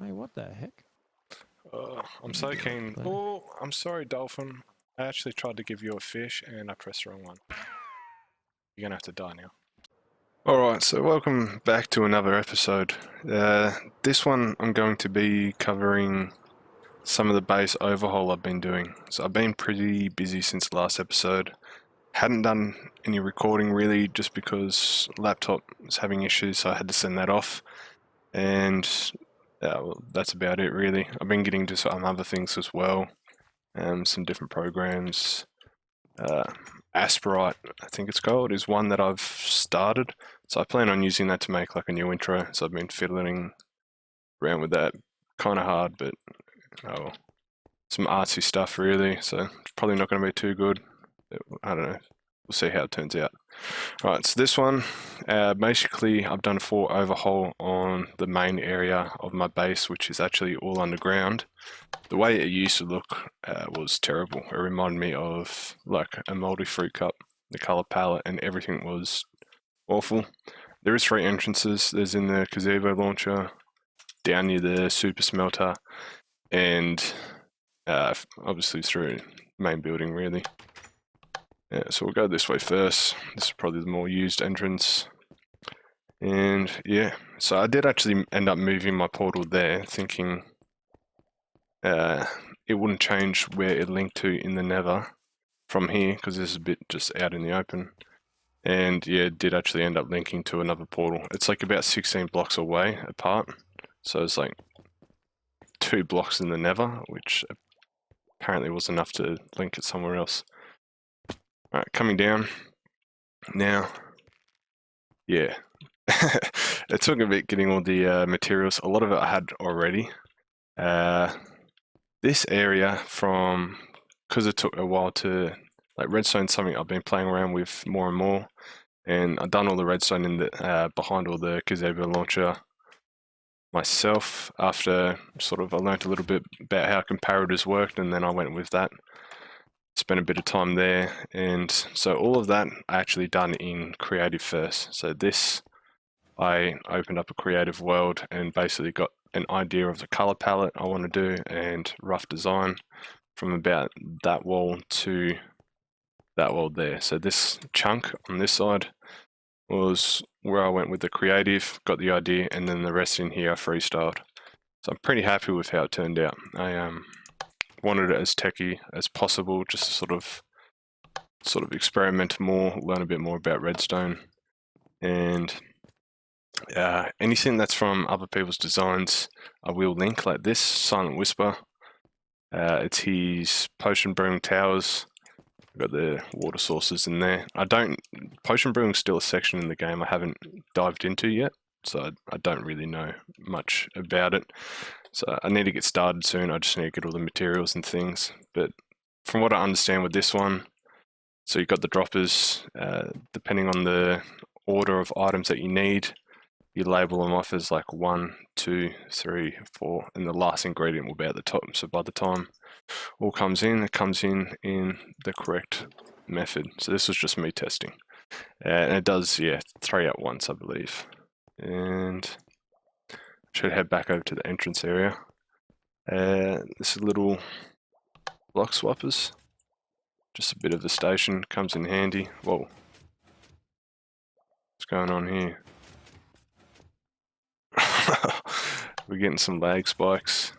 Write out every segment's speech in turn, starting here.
Hey, what the heck? I'm so keen. Oh, I'm sorry, Dolphin. I actually tried to give you a fish and I pressed the wrong one. You're gonna have to die now. Alright, so welcome back to another episode. This one I'm going to be covering some of the base overhaul I've been doing. So I've been pretty busy since the last episode. Hadn't done any recording really just because laptop was having issues, so I had to send that off. And well, that's about it really. I've been getting to some other things as well. Some different programs. Aspirite, I think it's called, is one that I've started. So I plan on using that to make like a new intro. So I've been fiddling around with that. Kind of hard, but oh, some artsy stuff really. So it's probably not going to be too good. I don't know. We'll see how it turns out. Right, so this one, basically I've done a full overhaul on the main area of my base, which is actually all underground. The way it used to look was terrible. It reminded me of like a multi-fruit cup. The color palette and everything was awful. There is 3 entrances. There's in the gazebo launcher, down near the super smelter, and obviously through main building really. Yeah, so we'll go this way first. This is probably the more used entrance. And yeah, so I did actually end up moving my portal there, thinking it wouldn't change where it linked to in the nether from here, because this is a bit just out in the open. And yeah, it did actually end up linking to another portal. It's like about 16 blocks away apart. So it's like 2 blocks in the nether, which apparently was enough to link it somewhere else. Alright, coming down. Now, yeah. It took a bit getting all the materials. A lot of it I had already. This area because it took a while to, like redstone's something I've been playing around with more and more. And I've done all the redstone in the behind all the gazebo launcher myself after sort of I learnt a little bit about how comparators worked, and then I went with that. Spent a bit of time there, and so all of that I actually done in creative first. So this, I opened up a creative world and basically got an idea of the color palette I want to do and rough design from about that wall to that wall there. So this chunk on this side was where I went with the creative, got the idea, and then the rest in here I freestyled. So I'm pretty happy with how it turned out. I wanted it as techy as possible, just to sort of experiment more, learn a bit more about redstone, and anything that's from other people's designs I will link, like this Silent Whisper. It's his potion brewing towers. Got the water sources in there. Potion brewing's still a section in the game I haven't dived into yet, so I don't really know much about it. So I need to get started soon. I just need to get all the materials and things. But from what I understand with this one, so you've got the droppers, depending on the order of items that you need, you label them off as like 1, 2, 3, 4, and the last ingredient will be at the top. So by the time all comes in, it comes in the correct method. So this was just me testing. And it does, yeah, 3 at once, I believe. And should head back over to the entrance area. This is little block swappers. Just a bit of the station, comes in handy. Whoa. What's going on here? We're getting some lag spikes.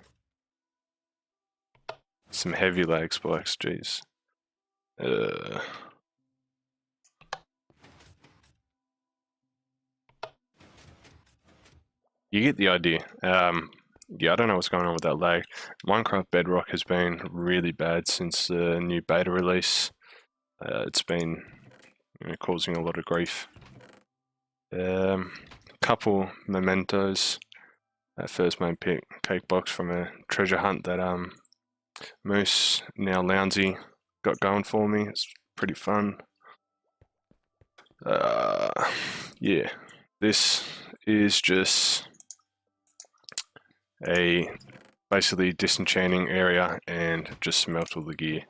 Some heavy lag spikes, jeez. You get the idea. Yeah, I don't know what's going on with that lag. Minecraft Bedrock has been really bad since the new beta release. It's been causing a lot of grief. Couple mementos. That first main pick, cake box from a treasure hunt that Moose, now Lounsey, got going for me. It's pretty fun. Yeah, this is just a basically disenchanting area and just smelt all the gear.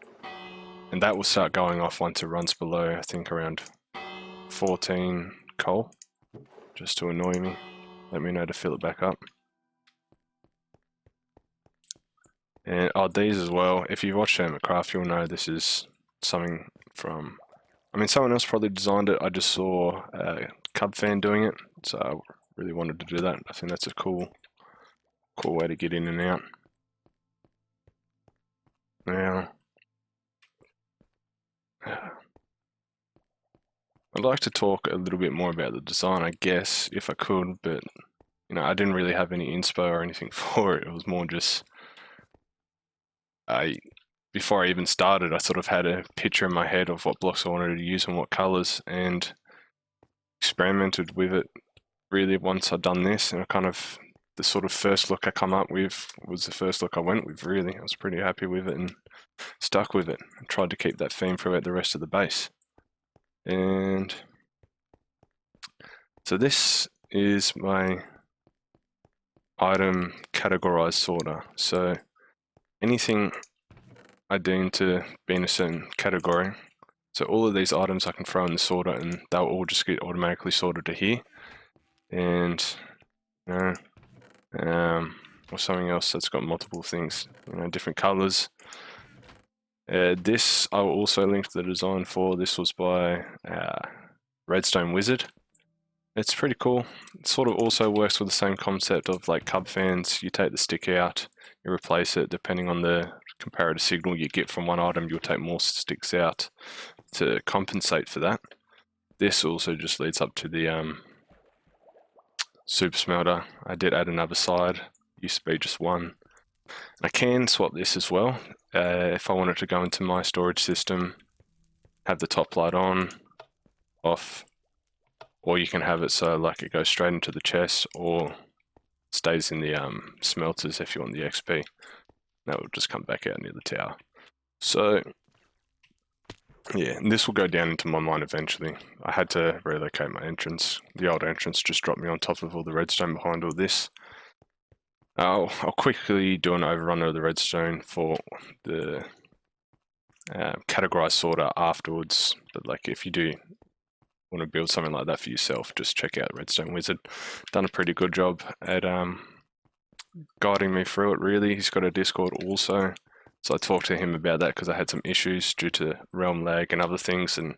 And that will start going off once it runs below, I think around 14 coal, just to annoy me. Let me know to fill it back up. And these as well. If you watch Craft, you'll know this is something from. I mean, someone else probably designed it. I just saw a Cub fan doing it, so I really wanted to do that. I think that's a cool way to get in and out. Now, I'd like to talk a little bit more about the design, I guess, if I could, but you know, I didn't really have any inspo or anything for it. It was more just before I even started, I sort of had a picture in my head of what blocks I wanted to use and what colors, and experimented with it really once I'd done this, and the sort of first look I come up with was the first look I went with, really. I was pretty happy with it and stuck with it. I tried to keep that theme throughout the rest of the base. And so this is my item categorized sorter. So anything I deem to be in a certain category. So all of these items I can throw in the sorter and they'll all just get automatically sorted to here. And or something else that's got multiple things, you know, different colors. This I will also link the design for. This was by Redstone Wizard. It's pretty cool. It sort of also works with the same concept of like Cub fans. You take the stick out, you replace it depending on the comparative signal you get from one item. You'll take more sticks out to compensate for that. This also just leads up to the super smelter. I did add another side. Used to be just one. I can swap this as well if I wanted to go into my storage system, have the top light on, off, or you can have it so like it goes straight into the chest or stays in the smelters if you want the XP. That will just come back out near the tower. So yeah, and this will go down into my mine eventually. I had to relocate my entrance. The old entrance just dropped me on top of all the redstone behind all this. I'll quickly do an overrun of the redstone for the categorized sorter afterwards. But like if you do want to build something like that for yourself, just check out Redstone Wizard. Done a pretty good job at guiding me through it, really. He's got a Discord also, so I talked to him about that because I had some issues due to realm lag and other things, and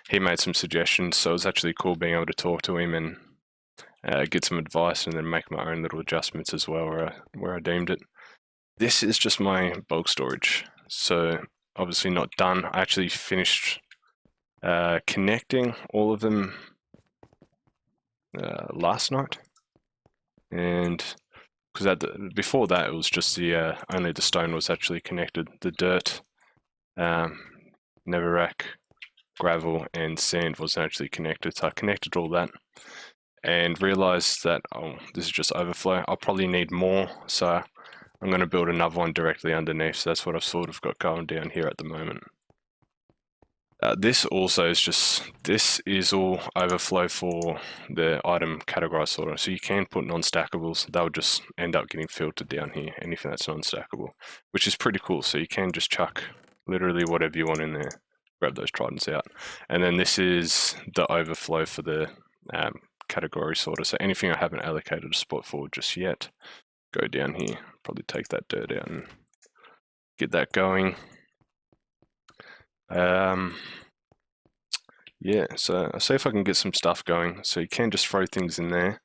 he made some suggestions, so it was actually cool being able to talk to him and get some advice and then make my own little adjustments as well where I deemed it. This is just my bulk storage, so obviously not done. I actually finished connecting all of them last night, and because before that it was just the only the stone was actually connected. The dirt, netherrack, gravel, and sand wasn't actually connected, so I connected all that and realized that this is just overflow. I'll probably need more, so I'm going to build another one directly underneath. So that's what I've sort of got going down here at the moment. This also is this is all overflow for the item categorized sorter. So you can put non-stackables, they'll just end up getting filtered down here, anything that's non-stackable, which is pretty cool. So you can just chuck literally whatever you want in there, grab those tridents out. And then this is the overflow for the category sorter. So anything I haven't allocated a spot for just yet, go down here, probably take that dirt out and get that going. Yeah, so I'll see if I can get some stuff going. So you can just throw things in there.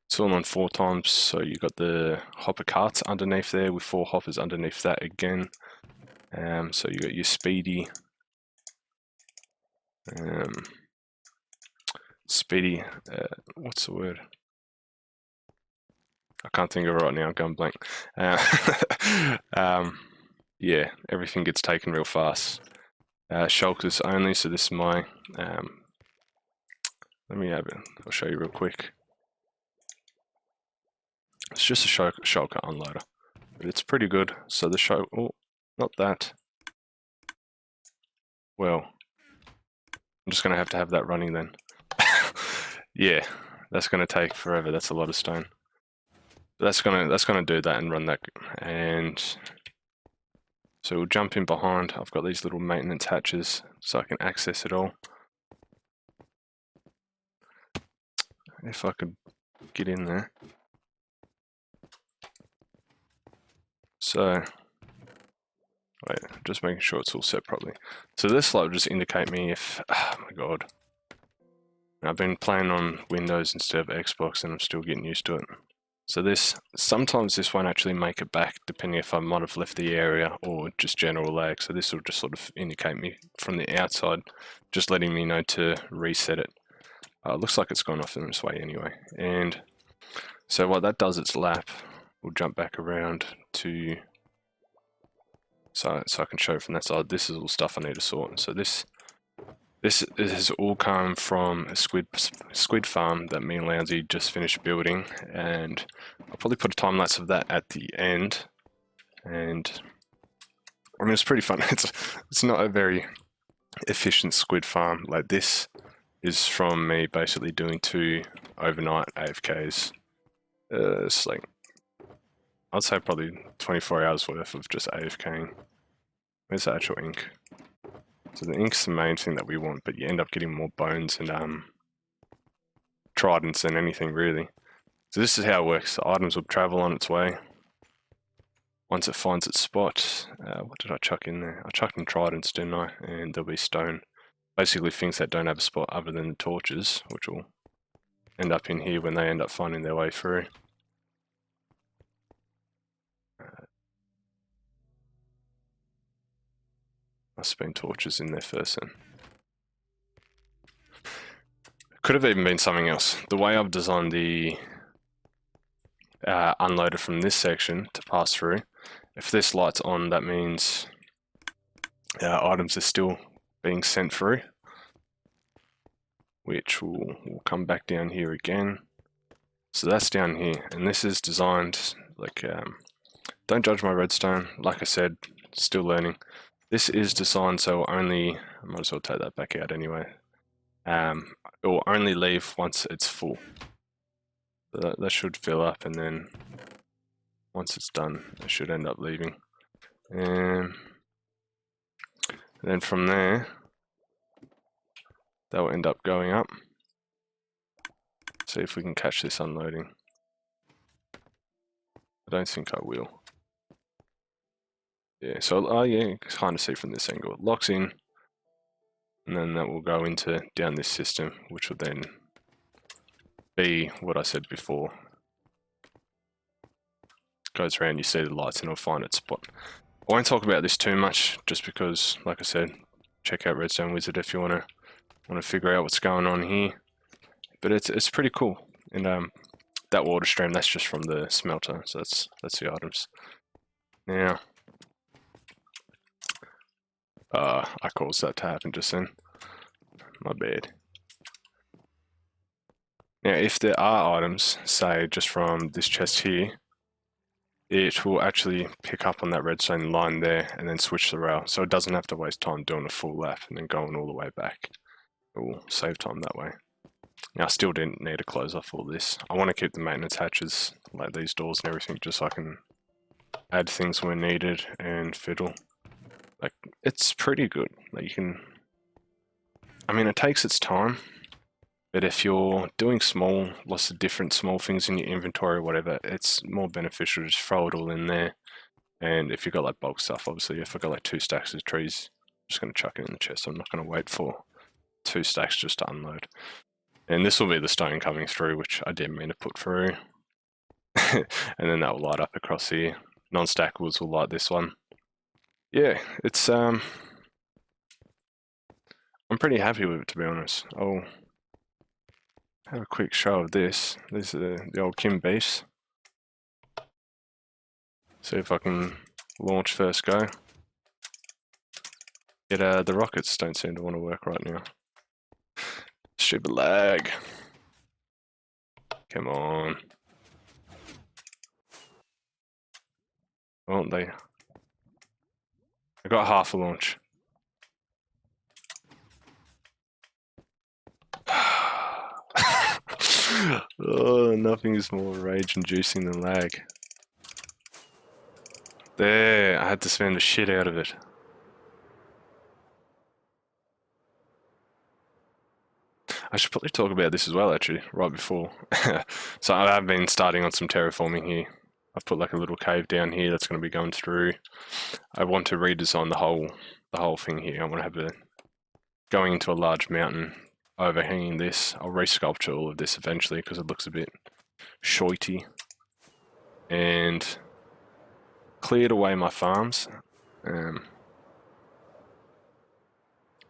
It's all on 4 times, so you got the hopper carts underneath there with 4 hoppers underneath that again. So you got your speedy, what's the word? I can't think of it right now, I'm going blank. Yeah, everything gets taken real fast. Shulkers only, so this is my, let me have it, I'll show you real quick. It's just a shulker unloader, but it's pretty good. So the oh, not that. Well, I'm just going to have that running then. Yeah, that's going to take forever, that's a lot of stone. But that's gonna do that and run that, and so we'll jump in behind. I've got these little maintenance hatches so I can access it all. If I could get in there. So Wait, just making sure it's all set properly. So this light will just indicate me if, oh my god. I've been playing on Windows instead of Xbox and I'm still getting used to it. So this, sometimes this won't actually make it back depending if I might have left the area or just general lag. So this will just sort of indicate me from the outside, just letting me know to reset it. Looks like it's gone off in this way anyway. And so what that does, its lap, we'll jump back around to, so I can show from that side. This is all stuff I need to sort. So this has all come from a squid farm that me and Lounsey just finished building, and I'll probably put a time lapse of that at the end. And I mean, it's pretty fun. It's not a very efficient squid farm. Like, this is from me basically doing 2 overnight AFKs. It's like, I'd say probably 24 hours worth of just AFKing. Where's the actual ink? So the ink's the main thing that we want, but you end up getting more bones and tridents than anything really. So this is how it works. The items will travel on its way. Once it finds its spot, what did I chuck in there? I chucked in tridents, didn't I? And there'll be stone. Basically things that don't have a spot other than the torches, which will end up in here when they end up finding their way through. Must have been torches in there first then. Could have even been something else. The way I've designed the unloader from this section to pass through, if this light's on, that means items are still being sent through, which will come back down here again. So that's down here, and this is designed like, don't judge my redstone, like I said, still learning. This is designed so only, I might as well take that back out anyway. It will only leave once it's full. So that should fill up, and then once it's done, it should end up leaving. And then from there, that will end up going up. See if we can catch this unloading. I don't think I will. Yeah, so yeah, you can kind of see from this angle. It locks in, and then that will go into down this system, which will then be what I said before. Goes around, you see the lights, and it'll find its spot. I won't talk about this too much, just because, like I said, check out Redstone Wizard if you want to figure out what's going on here. But it's pretty cool. And that water stream, that's just from the smelter, so that's the items. Now, I caused that to happen just then. My bad. Now, if there are items, say just from this chest here, it will actually pick up on that redstone line there and then switch the rail, so it doesn't have to waste time doing a full lap and then going all the way back. It will save time that way. Now, I still didn't need to close off all this. I want to keep the maintenance hatches, like these doors and everything, just so I can add things where needed and fiddle. Like, it's pretty good. Like, you can, I mean, it takes its time, but if you're doing lots of different small things in your inventory or whatever, it's more beneficial to just throw it all in there. And if you've got like bulk stuff, obviously, if I've got like 2 stacks of trees, I'm just going to chuck it in the chest. I'm not going to wait for 2 stacks just to unload. And this will be the stone coming through, which I didn't mean to put through. And then that will light up across here. Non-stackables will light this one. Yeah, it's I'm pretty happy with it, to be honest. I'll have a quick show of this. These are the old Kim beefs. See if I can launch first go. Yet the rockets don't seem to want to work right now. Stupid lag. Come on. Oh, I got half a launch. Oh, nothing is more rage-inducing than lag. There, I had to spam the shit out of it. I should probably talk about this as well, actually, right before. So I have been starting on some terraforming here. I've put like a little cave down here that's going to be going through. I want to redesign the whole thing here. I want to have a going into a large mountain overhanging this. I'll resculpture all of this eventually because it looks a bit shorty. And cleared away my farms.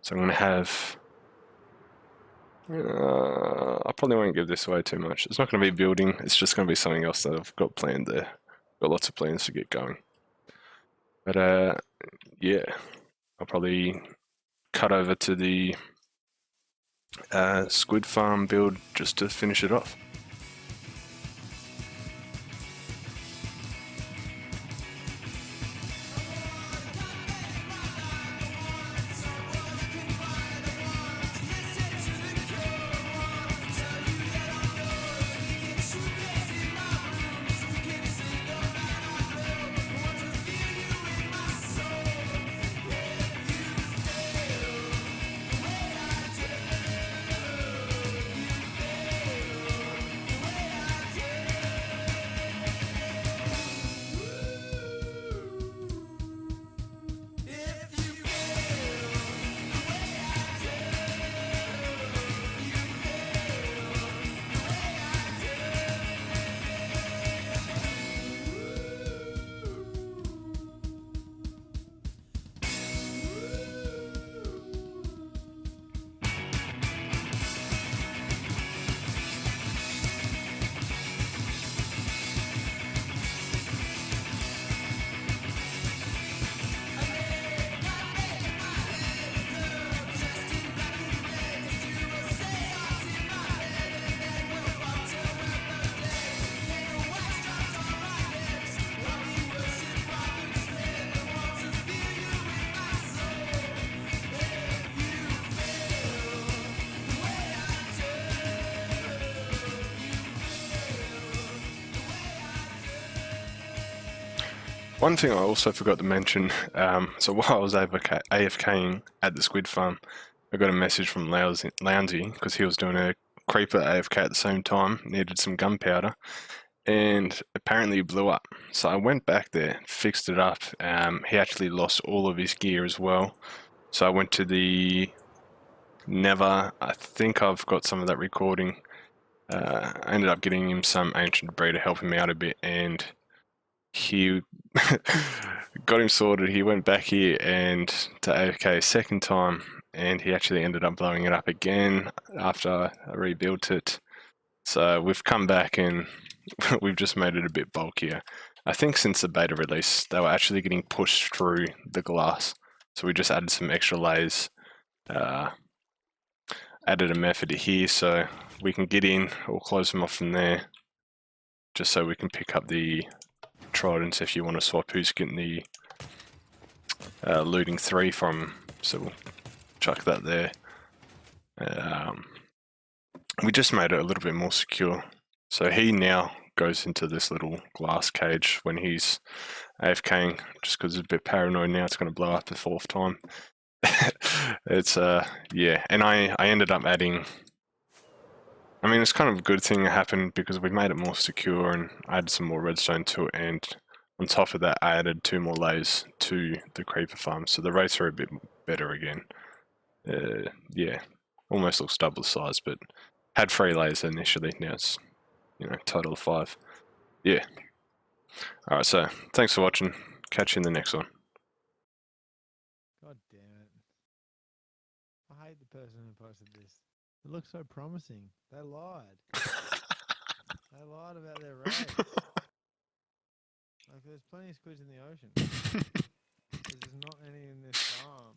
So I'm going to have... I probably won't give this away too much. It's not going to be building, it's just going to be something else that I've got planned there. Got lots of plans to get going. But yeah, I'll probably cut over to the squid farm build just to finish it off. One thing I also forgot to mention, so while I was AFKing at the squid farm, I got a message from Lounsey because he was doing a creeper AFK at the same time, needed some gunpowder, and apparently it blew up. So I went back there, fixed it up. He actually lost all of his gear as well. So I went to the Nether. I think I've got some of that recording. I ended up getting him some ancient debris to help him out a bit, and he got him sorted. He went back here and to AFK a second time, and he actually ended up blowing it up again after I rebuilt it. So we've come back and we've just made it a bit bulkier. I think since the beta release, they were actually getting pushed through the glass. So we just added some extra layers, added a method here so we can get in or close them off from there, just so we can pick up the tridents if you want to swap who's getting the looting 3 from. So we'll chuck that there. We just made it a little bit more secure. So he now goes into this little glass cage when he's AFKing, just because it's a bit paranoid now. It's going to blow up the 4th time. It's yeah, and I ended up adding. I mean, it's kind of a good thing that happened because we made it more secure and I added some more redstone to it, and on top of that I added 2 more layers to the creeper farm, so the rates are a bit better again. Yeah, almost looks double the size, but had 3 layers initially, now it's, you know, total of 5. Yeah. Alright, so thanks for watching, catch you in the next one. God damn it. I hate the person who posted this. It looks so promising. They lied. They lied about their rates. Like, there's plenty of squids in the ocean. There's just not any in this farm.